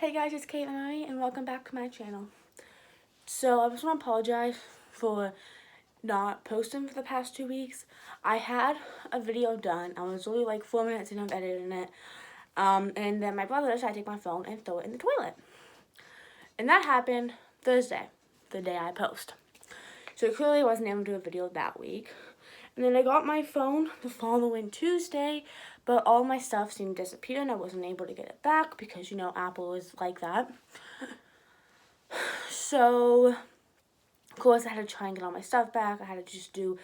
Hey guys, it's Caitlin and welcome back to my channel. So I just want to apologize for not posting for the past 2 weeks. I had a video done. I was only like 4 minutes into editing it. And then my brother decided to take my phone and throw it in the toilet. And that happened Thursday, the day I post. So I clearly wasn't able to do a video that week. And then I got my phone the following Tuesday, but all my stuff seemed to disappear and I wasn't able to get it back because, you know, Apple is like that. So, of course, I had to try and get all my stuff back. I had to just do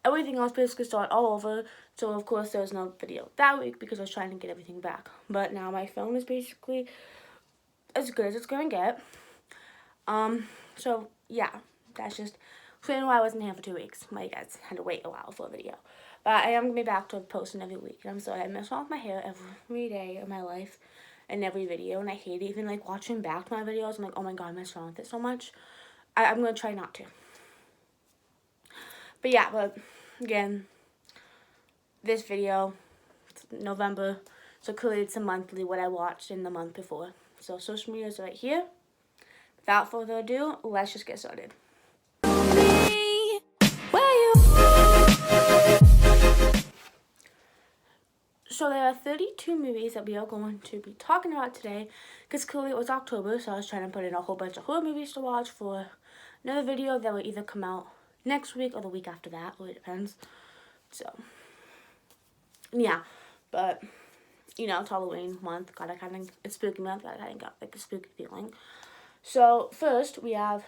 everything else, basically start all over. So, of course, there was no video that week because I was trying to get everything back. But now my phone is basically as good as it's going to get. So, yeah, that's just explaining why I wasn't here for 2 weeks. My guys had to wait a while for a video. But I am going to be back to posting every week. And I'm sorry, I mess off my hair every day of my life and every video. And I hate it. Even like watching back my videos, I'm like, oh my god, I mess wrong with it so much. I'm going to try not to. But yeah, but again, this video, it's November. So clearly it's a monthly, what I watched in the month before. So social media is right here. Without further ado, let's just get started. So there are 32 movies that we are going to be talking about today, because clearly it was October, so I was trying to put in a whole bunch of horror movies to watch for another video that will either come out next week or the week after that, or it depends. So, yeah, but, you know, it's Halloween month, it's spooky month, I kind of got like a spooky feeling. So, first, we have,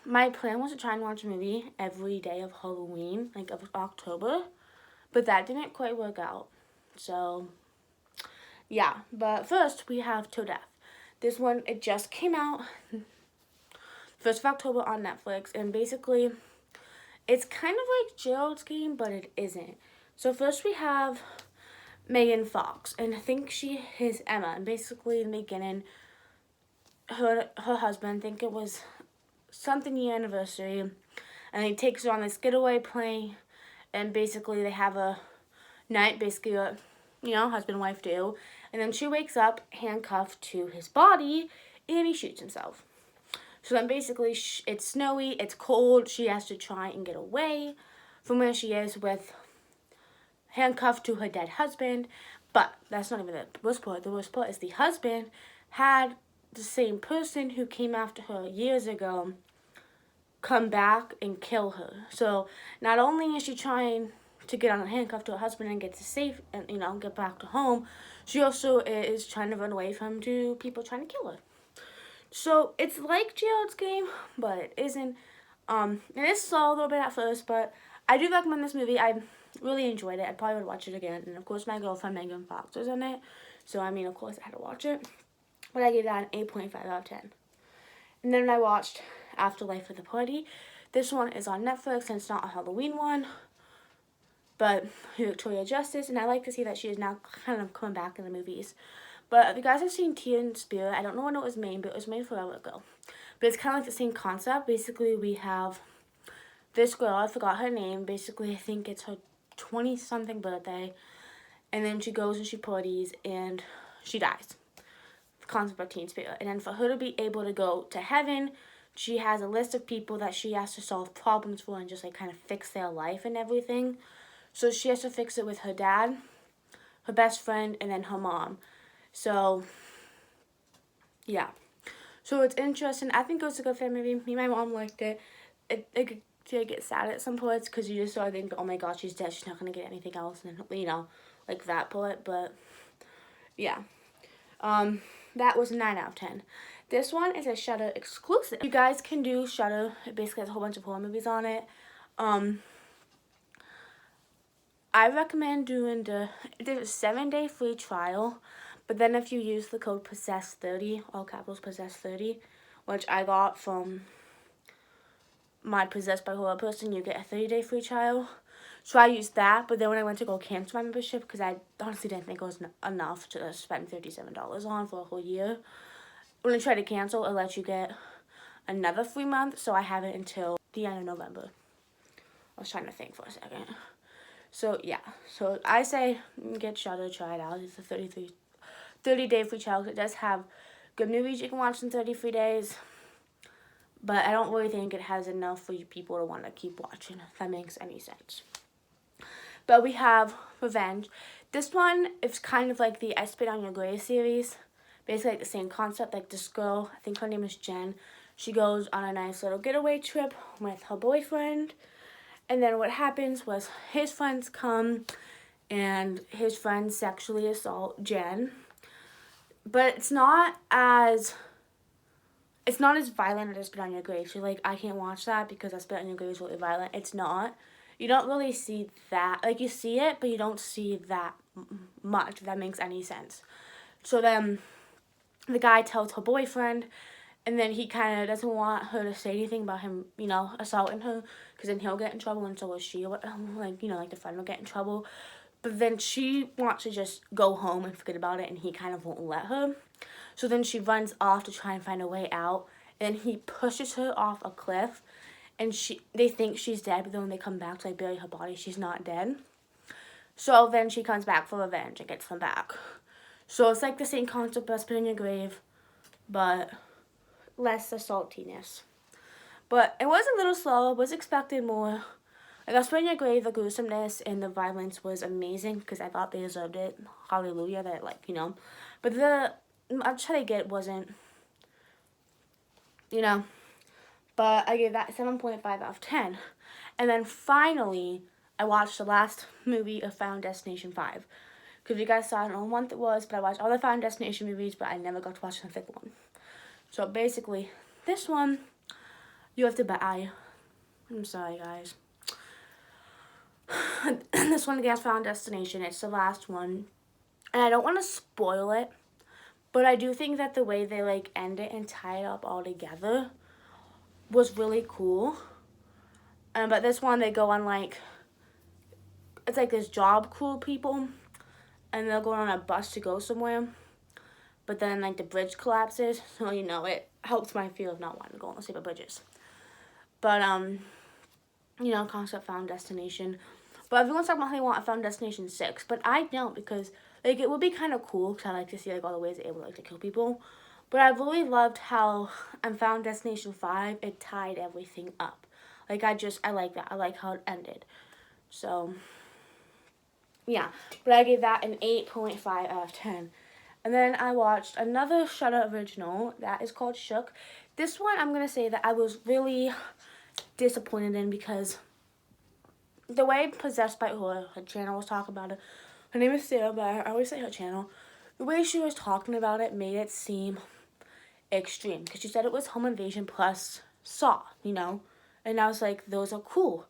my plan was to try and watch a movie every day of Halloween, like of October. But that didn't quite work out. So, yeah. But first, we have Till Death. This one, it just came out 1st of October on Netflix. And basically, it's kind of like Gerald's Game, but it isn't. So first we have Megan Fox. And I think she is Emma. And basically, in the beginning, her husband, I think it was something year anniversary. And he takes her on this getaway plane. And basically, they have a night, basically, you know, husband and wife do. And then she wakes up handcuffed to his body, and he shoots himself. So then basically, it's snowy, it's cold. She has to try and get away from where she is with handcuffed to her dead husband. But that's not even the worst part. The worst part is the husband had the same person who came after her years ago come back and kill her. So not only is she trying to get on a handcuff to her husband and get to safe and, you know, get back to home, she also is trying to run away from two people trying to kill her. So it's like Gerald's Game, but it isn't. It is slow a little bit at first, but I do recommend this movie. I really enjoyed it. I probably would watch it again. And of course, my girlfriend Megan Fox was in it, so I mean, of course, I had to watch it. But I gave that an 8.5 out of 10. And then I watched Afterlife of the Party. This one is on Netflix, and it's not a Halloween one, but Victoria Justice, and I like to see that she is now kind of coming back in the movies. But if you guys have seen Teen Spirit, I don't know when it was made, but it was made forever ago. But it's kind of like the same concept. Basically, we have this girl, I forgot her name, basically I think it's her 20-something birthday, and then she goes and she parties, and she dies. Concept of Teen Spirit. And then for her to be able to go to heaven, she has a list of people that she has to solve problems for and just like kind of fix their life and everything. So she has to fix it with her dad, her best friend, and then her mom. So yeah, so it's interesting. I think it was a good family movie. Me and my mom liked it. It did get sad at some points because you just sort of think, oh my god, she's dead, she's not gonna get anything else, and you know, like that part. But yeah, that was 9 out of 10. This one is a Shudder exclusive. You guys can do Shudder. It basically has a whole bunch of horror movies on it. I recommend doing there's a 7-day free trial, but then if you use the code POSSESS30, all capitals POSSESS30, which I got from my Possessed by Horror person, you get a 30-day free trial. So I used that, but then when I went to go cancel my membership, because I honestly didn't think it was enough to spend $37 on for a whole year, when I tried to cancel, it lets you get another free month, so I have it until the end of November. I was trying to think for a second. So, yeah. So, I say get Shudder, try it out. It's a 30-day free trial. It does have good movies you can watch in 33 days. But I don't really think it has enough for you people to want to keep watching, if that makes any sense. But we have Revenge. This one is kind of like the I Spit on Your Grave series. Basically like the same concept. Like this girl, I think her name is Jen. She goes on a nice little getaway trip with her boyfriend. And then what happens was his friends come and his friends sexually assault Jen. But it's not as violent as I Spit on Your Grave. So like, I can't watch that because I Spit on Your Grave is really violent. It's not. You don't really see that. Like, you see it, but you don't see that much, if that makes any sense. So then the guy tells her boyfriend, and then he kind of doesn't want her to say anything about him, you know, assaulting her, because then he'll get in trouble, and so will she. Like, you know, like the friend will get in trouble. But then she wants to just go home and forget about it, and he kind of won't let her. So then she runs off to try and find a way out, and he pushes her off a cliff, and they think she's dead, but then when they come back to like bury her body, she's not dead. So then she comes back for revenge and gets them back. So it's like the same concept as Spit on Your Grave, but less saltiness. But it was a little slow. I was expecting more. Like, I Spit on Your Grave, the gruesomeness and the violence was amazing because I thought they deserved it. Hallelujah, that, like, you know. But I'm trying to get wasn't, you know. But I gave that 7.5 out of 10. And then finally, I watched the last movie of Final Destination 5. Because you guys saw, I don't know what month it was, but I watched all the Final Destination movies, but I never got to watch the fifth one. So basically, this one, you have to buy. I'm sorry, guys. This one against Final Destination, it's the last one. And I don't want to spoil it, but I do think that the way they, like, end it and tie it up all together was really cool. But this one, they go on, like, it's like this job crew people, and they'll go on a bus to go somewhere, but then, like, the bridge collapses, so, you know, it helps my fear of not wanting to go on the stupid bridges. But, you know, concept Final Destination. But everyone's talking about how they want a Final Destination 6, but I don't, because, like, it would be kind of cool, because I like to see, like, all the ways they're able to, like, to kill people. But I really loved how on Final Destination 5, it tied everything up. Like, I like that. I like how it ended. So, yeah. But I gave that an 8.5 out of 10. And then I watched another Shudder original that is called Shook. This one, I'm going to say that I was really disappointed in because the way Possessed by Horror, her channel was talking about it. Her name is Sarah, but I always say her channel. The way she was talking about it made it seem extreme, because she said it was home invasion plus Saw, you know, and I was like, those are cool,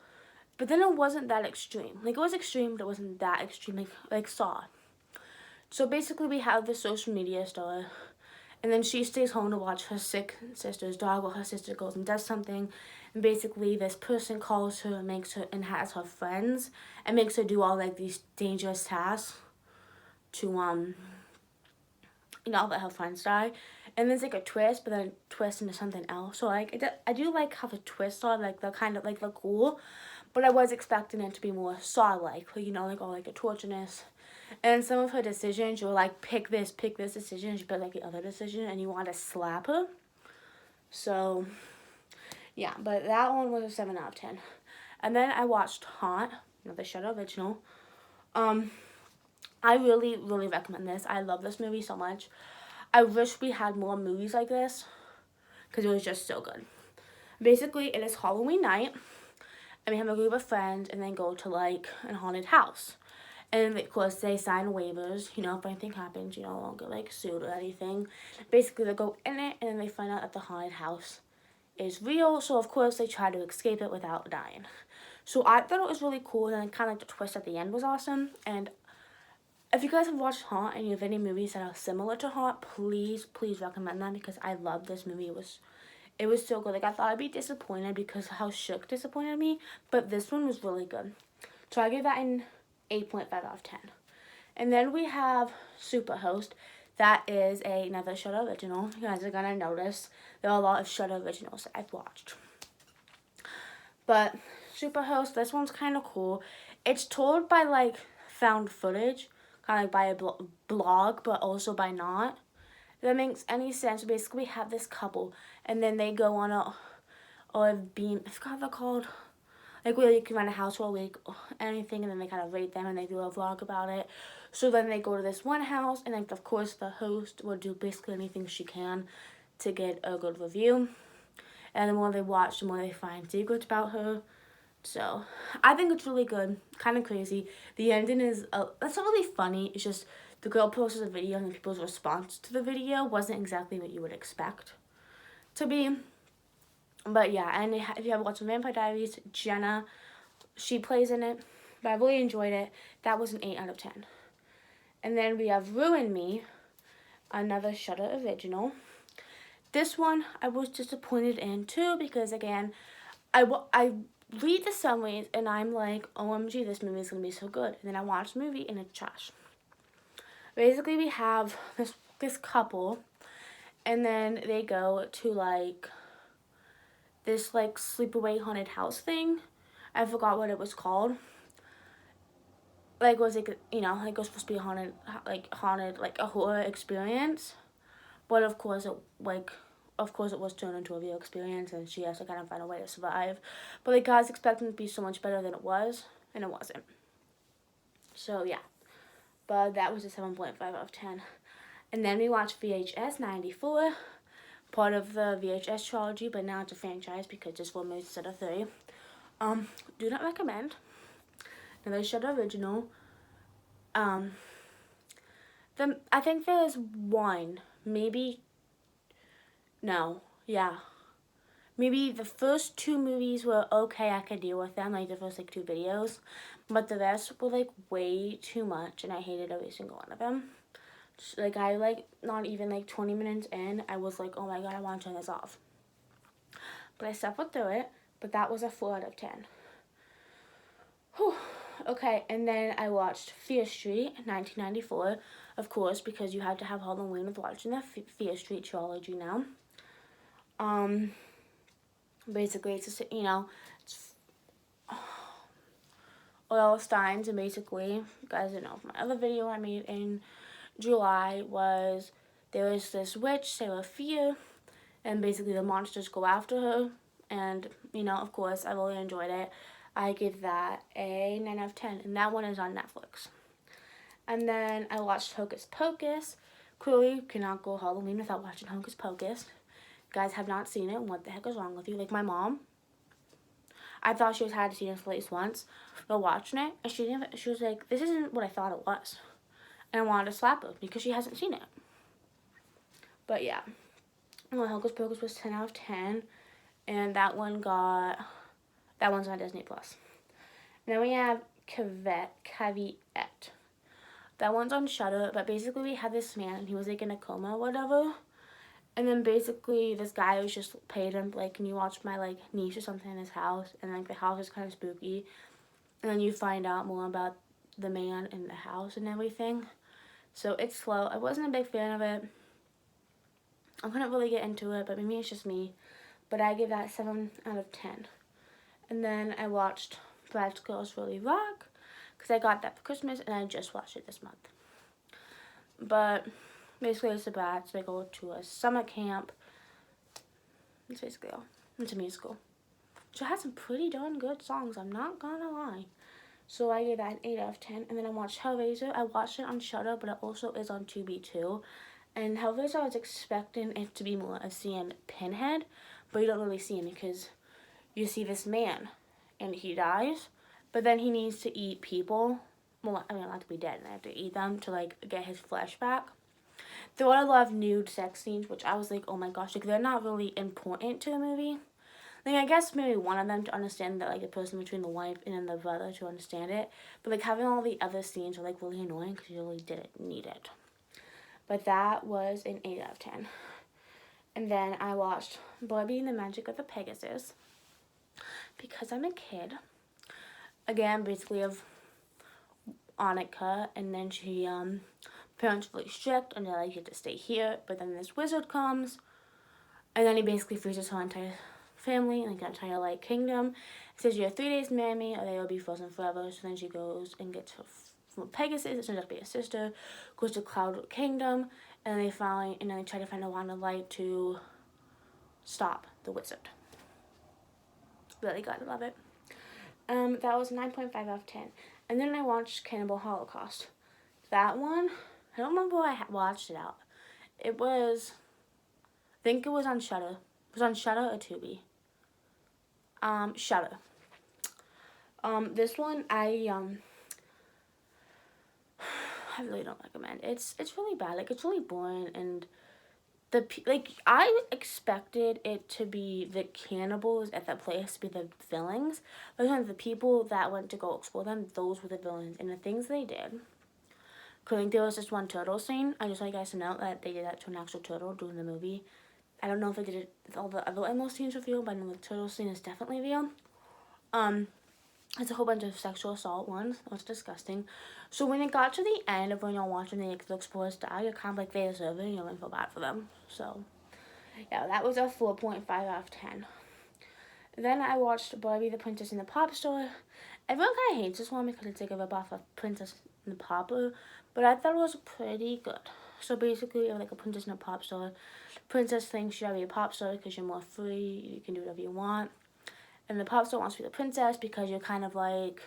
but then it wasn't that extreme. Like, it was extreme, but it wasn't that extreme, like Saw. So basically, we have the social media star, and then she stays home to watch her sick sister's dog while her sister goes and does something, and basically this person calls her and makes her, and has her friends, and makes her do all, like, these dangerous tasks to, you know, let her friends die. And there's, like, a twist, but then a twist into something else. So, like, I do like how the twists are, like, they're kind of, like, they're cool. But I was expecting it to be more Saw-like, you know, like, all, like, the tortureness. And some of her decisions, you're like, pick this decision, she picked, like, the other decision, and you want to slap her. So, yeah, but that one was a 7 out of 10. And then I watched Haunt, another Shudder original. I really, really recommend this. I love this movie so much. I wish we had more movies like this, because it was just so good. Basically, it is Halloween night, and we have a group of friends, and then go to, like, a haunted house. And, of course, they sign waivers, you know, if anything happens, you know, won't get, like, sued or anything. Basically, they go in it, and then they find out that the haunted house is real, so, of course, they try to escape it without dying. So, I thought it was really cool, and kind of, like, the twist at the end was awesome, and if you guys have watched Haunt and you have any movies that are similar to Haunt, please recommend them, because I love this movie. It was so good. Like, I thought I'd be disappointed because how Shook disappointed me, but this one was really good. So I give that an 8.5 out of 10. And then we have Superhost. That is another Shudder original. You guys are gonna notice there are a lot of Shudder originals that I've watched. But Superhost, this one's kind of cool. It's told by, like, found footage, kind of like by a blog, but also by not. If that makes any sense. Basically, we have this couple, and then they go on a bean. I forgot what they're called. Like where you can rent a house for a week, or anything, and then they kind of rate them, and they do a vlog about it. So then they go to this one house, and like of course the host will do basically anything she can to get a good review. And the more they watch, the more they find secrets about her. So I think it's really good, kind of crazy. The ending is it's not really funny. It's just the girl posted a video, and the people's response to the video wasn't exactly what you would expect to be. But yeah, and if you have watched Vampire Diaries, Jenna, she plays in it. But I really enjoyed it. That was an 8 out of 10. And then we have Ruin Me, another Shudder original. This one I was disappointed in too, because again, I read the summaries and I'm like, OMG, this movie is going to be so good. And then I watch the movie and it's trash. Basically, we have this couple, and then they go to like this like sleepaway haunted house thing. I forgot what it was called. Like, was it, like it was supposed to be haunted, like a horror experience. But of course it was turned into a real experience, and she has to kind of find a way to survive. But like, I was expecting it to be so much better than it was, and it wasn't. So yeah, but that was a 7.5 out of 10. And then we watched VHS 94, part of the VHS trilogy, but now it's a franchise because there's 4 movies instead of 3. Do not recommend. Another Shudder original. I think there's one, maybe. No, yeah. Maybe the first 2 movies were okay, I could deal with them, like the first like 2 videos. But the rest were like way too much, and I hated every single one of them. Like, I like not even like 20 minutes in, I was like, oh my god, I want to turn this off. But I suffered through it, but that was a 4 out of 10. Whew. Okay, and then I watched Fear Street, 1994, of course, because you have to have Halloween with watching the Fear Street trilogy now. Basically, it's just, it's Oil Steins, and basically, you guys didn't know, my other video I made in July was, there was this witch, Sarah Fear, and basically the monsters go after her, and, of course, I really enjoyed it. I give that a 9 out of 10, and that one is on Netflix. And then I watched Hocus Pocus. Clearly, you cannot go Halloween without watching Hocus Pocus. You guys have not seen it, what the heck is wrong with you? Like my mom, I thought she had seen it at least once, but watching it, and she was like, this isn't what I thought it was. And I wanted to slap her because she hasn't seen it. But yeah, Hocus Pocus was 10 out of 10, and that one's on Disney Plus. And then we have Caveat. That one's on Shudder, but basically we had this man, and he was like in a coma or whatever. And then basically this guy was just paid him, like, can you watch my like niece or something in his house? And like the house is kind of spooky. And then you find out more about the man in the house and everything. So it's slow. I wasn't a big fan of it. I couldn't really get into it, but maybe it's just me. But I give that 7 out of 10. And then I watched Bratz Girls Really Rock, because I got that for Christmas, and I just watched it this month. But basically it's the Bratz. They go to a summer camp. It's basically all. It's a musical. So it has some pretty darn good songs, I'm not gonna lie. So I gave that an 8 out of 10. And then I watched Hellraiser. I watched it on Shudder, but it also is on Tubi too. And Hellraiser, I was expecting it to be more of seeing Pinhead, but you don't really see him because you see this man, and he dies, but then he needs to eat people. Well, I mean, not to be dead, and I have to eat them to, like, get his flesh back. There are a lot of nude sex scenes, which I was like, oh my gosh, like, they're not really important to the movie. Like, I guess maybe one of them to understand that, like, the person between the wife and then the brother to understand it. But, like, having all the other scenes are, like, really annoying because you really didn't need it. But that was an 8 out of 10. And then I watched Barbie and the Magic of the Pegasus, because I'm a kid. Again, basically of Annika, and then she, parents are really strict, and they're like, you have to stay here, but then this wizard comes, and then he basically freezes her entire family, like, entire, like, kingdom. He says, you have 3 days to marry me, or they will be frozen forever. So then she goes and gets her from Pegasus, it turns out to be a sister, goes to Cloud Kingdom, and they try to find a wand of light to stop the wizard. Really good, love it. That was 9.5 out of 10. And then I watched Cannibal Holocaust. That one, I don't remember where I watched it out. It was, I think it was on Shudder. It was on Shudder or Tubi. Shudder. This one I really don't recommend. It's really bad. Like, it's really boring, and I expected it to be the cannibals at that place to be the villains, but then the people that went to go explore them, those were the villains, and the things they did. Cause there was this one turtle scene. I just want you guys to know that they did that to an actual turtle during the movie. I don't know if they did it with all the other animal scenes were real, but I know the turtle scene is definitely real. It's a whole bunch of sexual assault ones. It was disgusting. So when it got to the end of when you're watching the explorers die, you're kind of like, they deserve it, and you're going to feel bad for them. So, yeah, that was a 4.5 out of 10. Then I watched Barbie, the Princess and the Pop Store. Everyone kind of hates this one because it's like a rip-off of Princess and the Pauper, but I thought it was pretty good. So basically, it was like a princess in a pop store. Princess thinks you should be a pop star because you're more free, you can do whatever you want. And the pop star wants to be the princess because you're kind of like,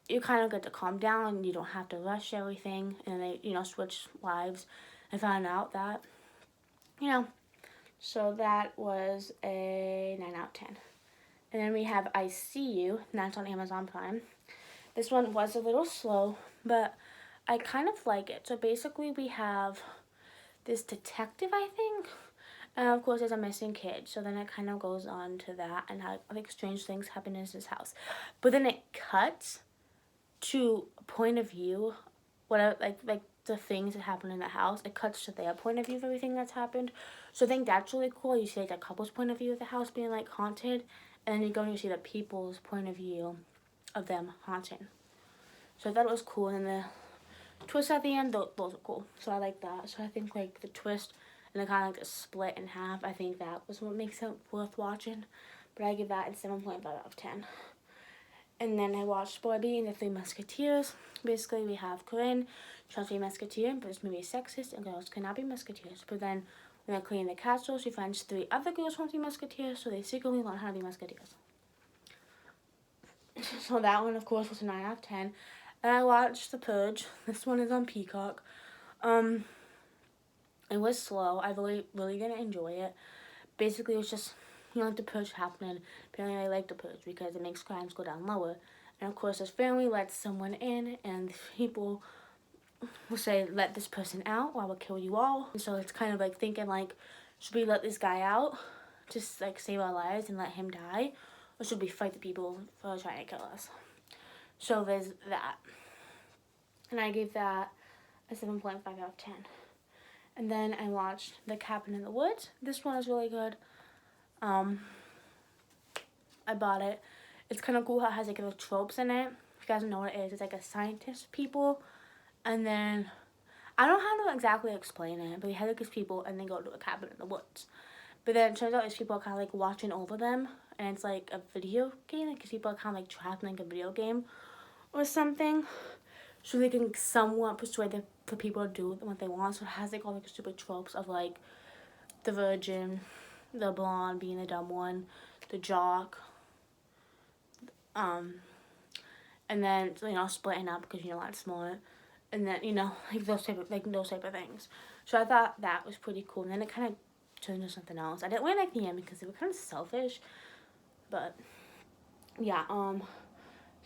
you kind of get to calm down and you don't have to rush everything. And they, switch lives and found out that, so that was a 9 out of 10. And then we have I See You, and that's on Amazon Prime. This one was a little slow, but I kind of like it. So basically we have this detective, I think. And of course there's a missing kid. So then it kind of goes on to that and how like strange things happen in his house. But then it cuts to a point of view, whatever, like the things that happen in the house. It cuts to their point of view of everything that's happened. So I think that's really cool. You see like a couple's point of view of the house being like haunted. And then you go and you see the people's point of view of them haunting. So I thought it was cool. And the twist at the end, those are cool. So I like that. So I think like the twist and the kind of like the split in half, I think that was what makes it worth watching. But I give that a 7.5 out of 10. And then I watched Barbie and the Three Musketeers. Basically, we have Coraline, she wants to be a musketeer, but this movie is sexist and girls cannot be musketeers. But then when they're cleaning the castle, she finds 3 other girls who want to be musketeers, so they secretly learn how to be musketeers. So that one, of course, was a 9 out of 10. And I watched The Purge. This one is on Peacock. It was slow. I really didn't enjoy it. Basically, it was just, like the Purge happening. Apparently, I like the Purge because it makes crimes go down lower. And of course, his family lets someone in, and people will say, let this person out or I will kill you all. And so it's kind of like thinking like, should we let this guy out to like save our lives and let him die? Or should we fight the people for trying to kill us? So there's that. And I gave that a 7.5 out of 10. And then I watched The Cabin in the Woods. This one is really good. I bought it. It's kind of cool how it has like little tropes in it. If you guys don't know what it is, it's like a scientist people. And then, I don't know how to exactly explain it, but we had like these people and they go to a cabin in the woods. But then it turns out these people are kind of like watching over them. And it's like a video game, because people are kind of like trapped in like a video game or something. So they can somewhat persuade the people to do what they want. So it has like all like stupid tropes of like the virgin, the blonde being the dumb one, the jock, and then splitting up because you're not smart, and then like those type of things. So I thought that was pretty cool. And then it kind of turned into something else. I didn't really like the end because they were kind of selfish, but yeah.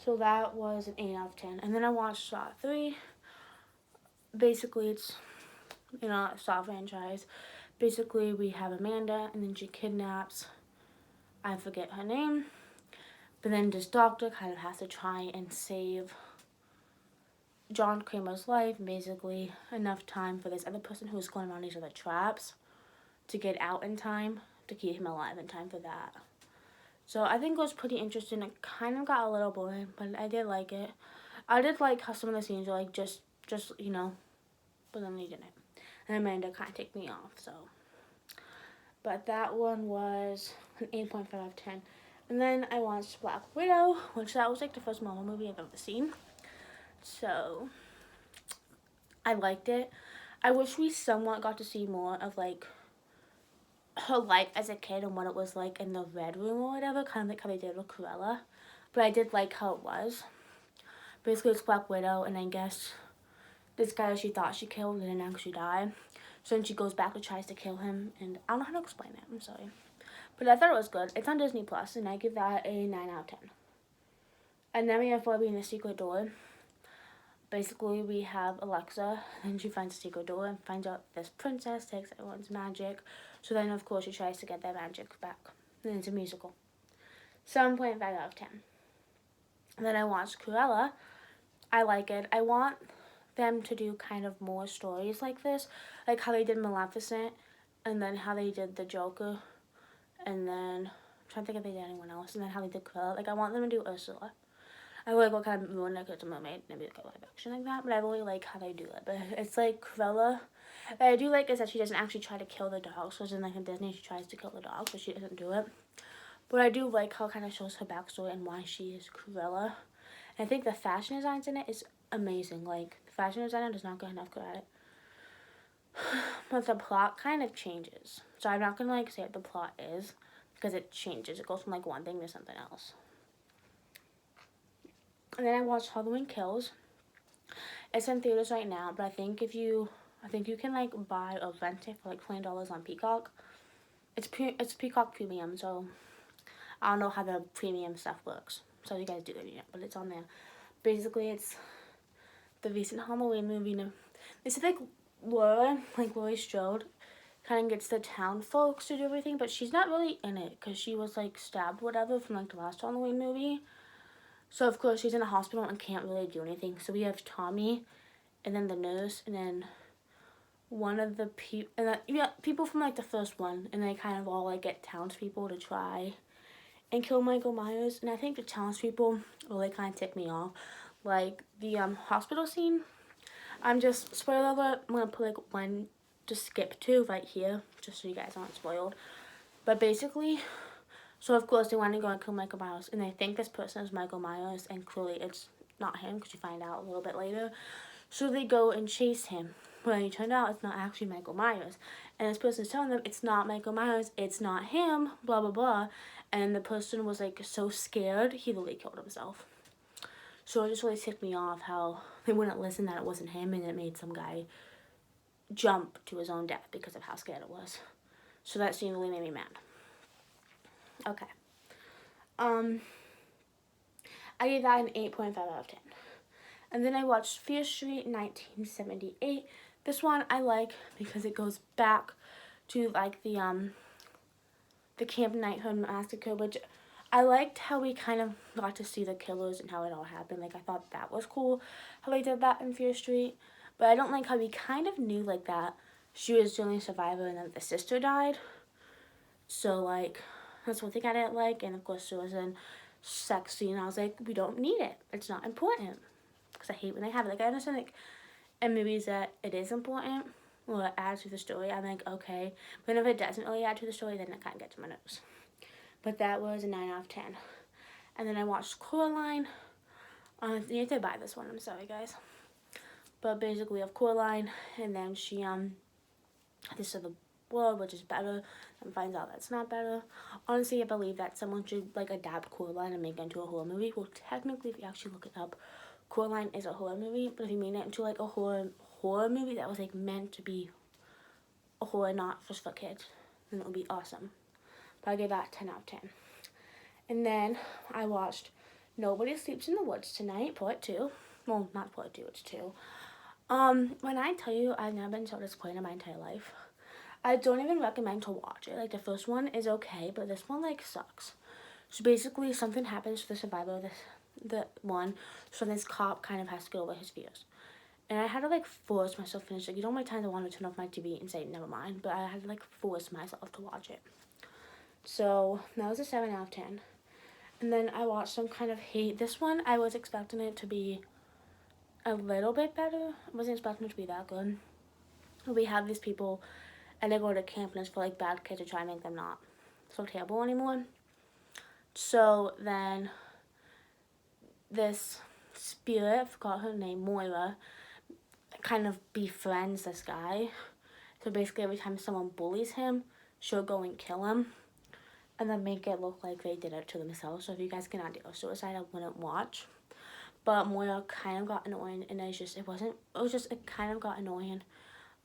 So that was an 8 out of 10. And then I watched Saw 3. Basically, it's a Saw franchise. Basically, we have Amanda, and then she kidnaps, I forget her name, but then this doctor kind of has to try and save John Kramer's life, and basically enough time for this other person who is going around these other traps to get out in time, to keep him alive in time for that. So I think it was pretty interesting. It kind of got a little boring, but I did like it. I did like how some of the scenes were like just but then they didn't. And Amanda kind of ticked me off, so. But that one was an 8.5 out of 10. And then I watched Black Widow, which that was like the first Marvel movie I've ever seen. So I liked it. I wish we somewhat got to see more of like her life as a kid and what it was like in the red room or whatever, kind of like how they did with Cruella. But I did like how it was. Basically, it's Black Widow, and I guess this guy she thought she killed didn't actually die. So then she goes back and tries to kill him, and I don't know how to explain it. I'm sorry. But I thought it was good. It's on Disney Plus, and I give that a 9 out of 10. And then we have Barbie in the Secret Door. Basically, we have Alexa, and she finds a secret door and finds out this princess takes everyone's magic. So then, of course, she tries to get that magic back. And it's a musical. 7.5 out of 10. And then I watched Cruella. I like it. I want them to do kind of more stories like this. Like how they did Maleficent, and then how they did the Joker, and then I'm trying to think if they did anyone else, and then how they did Cruella. Like, I want them to do Ursula. I really like what kind of movie like it's a mermaid, maybe like a live action like that, but I really like how they do it. But it's like Cruella. What I do like is that she doesn't actually try to kill the dogs, because in like in Disney she tries to kill the dogs, but she doesn't do it. But I do like how it kind of shows her backstory and why she is Cruella. And I think the fashion designs in it is amazing. Like, the fashion designer does not get enough credit. But the plot kind of changes. So I'm not going to like say what the plot is, because it changes. It goes from like one thing to something else. And then I watched Halloween Kills. It's in theaters right now, but I think you can like buy or rent it for like $20 on Peacock. It's Peacock Premium, so I don't know how the premium stuff works. So you guys do it, but it's on there. Basically, it's the recent Halloween movie. It's like Laurie Strode kind of gets the town folks to do everything, but she's not really in it because she was like stabbed whatever from like the last Halloween movie. So of course she's in a hospital and can't really do anything. So we have Tommy, and then the nurse, and then one of the people, and then people from like the first one, and they kind of all like get townspeople to try and kill Michael Myers. And I think the townspeople really kind of tick me off. Like the hospital scene. I'm just, spoiler alert, I'm gonna put like one to skip to right here, just so you guys aren't spoiled. But basically, so of course they want to go and kill Michael Myers, and they think this person is Michael Myers, and clearly it's not him, because you find out a little bit later. So they go and chase him. When it turned out it's not actually Michael Myers. And this person's telling them it's not Michael Myers, it's not him, blah, blah, blah. And the person was like so scared, he literally killed himself. So it just really ticked me off how they wouldn't listen that it wasn't him, and it made some guy jump to his own death because of how scared it was. So that scene really made me mad. Okay. I gave that an 8.5 out of 10. And then I watched Fear Street 1978. This one I like because it goes back to like the Camp Knighthood Massacre, which I liked how we kind of got to see the killers and how it all happened. Like, I thought that was cool how they did that in Fear Street. But I don't like how we kind of knew like that she was the only survivor and then the sister died. So like, that's one thing I didn't like. And of course there was a sex scene. I was like, we don't need it. It's not important. Because I hate when they have it. Like, I understand like in movies that it is important or it adds to the story. I'm like, okay. But if it doesn't really add to the story, then it kind of gets on my nerves. But that was a 9 out of 10. And then I watched Coraline. You need to buy this one. I'm sorry, guys. But basically, we have Coraline, and then she this other world, which is better, and finds out that's not better. Honestly, I believe that someone should like adapt Coraline and make it into a horror movie. Well, technically, if you actually look it up, Coraline is a horror movie. But if you made it into like a horror movie that was like meant to be a horror, not just for kids, then it would be awesome. But I gave that 10 out of 10. And then I watched Nobody Sleeps in the Woods Tonight, part 2. Well, not part 2, it's 2. When I tell you I've never been so disappointed in my entire life, I don't even recommend to watch it. Like, the first one is okay, but this one, like, sucks. So basically, something happens to the survivor of the one, so this cop kind of has to get over his fears. And I had to, like, force myself to finish. Like, you know how many times I wanted to turn off my TV and say, never mind, but I had to, like, force myself to watch it. So, that was a 7 out of 10. And then I watched some kind of hate. This one, I was expecting it to be a little bit better. I wasn't expecting it to be that good. We have these people, and they go to camp, and it's for, like, bad kids to try and make them not so terrible anymore. So, then this spirit, I forgot her name, Moira, kind of befriends this guy. So basically every time someone bullies him, she'll go and kill him and then make it look like they did it to themselves. So if you guys get an idea of suicide, I wouldn't watch. But Moira kind of got annoying, and it kind of got annoying.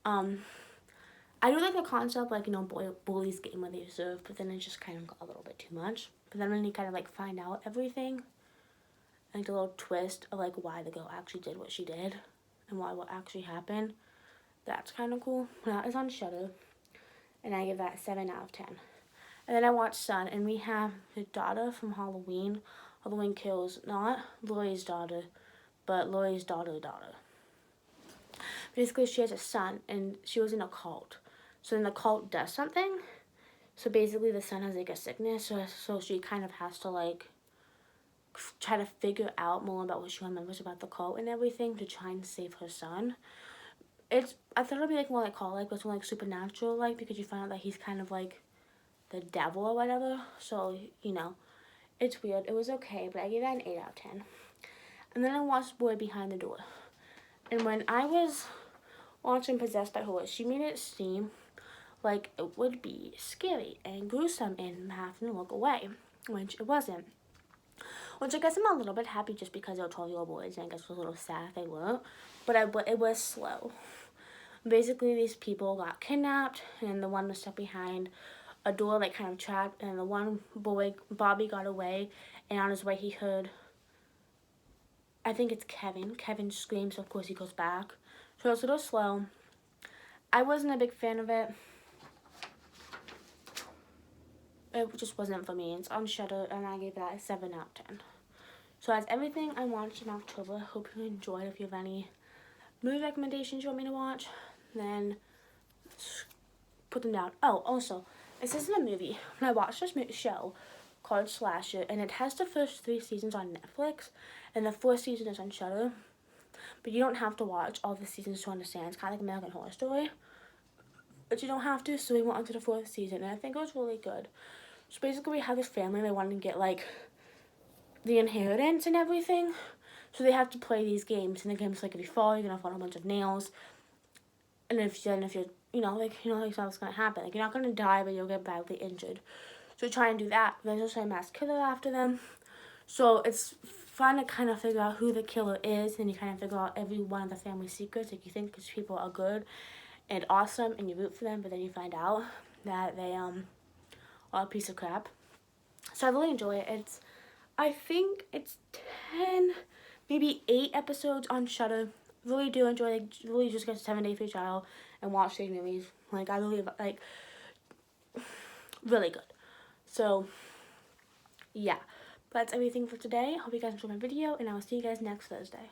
I do like the concept, like, you know, bullies getting what they deserve, but then it just kind of got a little bit too much. But then when you kind of, like, find out everything, like, the little twist of, like, why the girl actually did what she did and what actually happened, that's kind of cool. That is on Shudder, and I give that 7 out of 10. And then I watched Son, and we have the daughter from Halloween. Halloween Kills, not Laurie's daughter, but Laurie's daughter. Basically, she has a son, and she was in a cult. So then the cult does something. So basically, the son has, like, a sickness, so she kind of has to, like, try to figure out more about what she remembers about the cult and everything to try and save her son. I thought it would be, like, more like cult, like, but it's more, like, supernatural, like, because you find out that he's kind of, like, the devil or whatever. So, you know, it's weird. It was okay, but I gave that an 8 out of 10. And then I watched Boy Behind the Door. And when I was watching Possessed by Horror, she made it seem like it would be scary and gruesome and having to look away, which it wasn't. Which I guess I'm a little bit happy just because they were 12-year-old boys, and I guess it was a little sad they weren't. But it was slow. Basically, these people got kidnapped, and the one was stuck behind a door, like, kind of trapped, and the one boy, Bobby, got away, and on his way he heard, I think it's Kevin screams, so of course he goes back. So it's a little slow. I wasn't a big fan of it. It just wasn't for me. It's on Shudder, and I gave that a 7 out of 10. So that's everything I watched in October. Hope you enjoyed. If you have any movie recommendations you want me to watch, then put them down. Oh, also, this isn't a movie. When I watched this show called Slasher, and it has the first 3 seasons on Netflix, and the 4th season is on Shudder. But you don't have to watch all the seasons to understand. It's kind of like American Horror Story. But you don't have to, so we went on to the 4th season, and I think it was really good. So basically, we have this family, they wanted to get, like, the inheritance and everything. So they have to play these games, and the game's like, if you fall, you're gonna fall on a bunch of nails. And if you're, you know, like, what's gonna happen. Like, you're not gonna die, but you'll get badly injured. So try and do that. There's also a mass killer after them. So it's fun to kind of figure out who the killer is, and you kind of figure out every one of the family secrets. Like, you think these people are good and awesome, and you root for them, but then you find out that they are a piece of crap. So I really enjoy it. I think it's 10, maybe 8 episodes on Shudder. Really do enjoy, like, really just get a 7-day free trial and watch these movies. Like, I really, like, really good. So, yeah. That's everything for today. Hope you guys enjoyed my video, and I will see you guys next Thursday.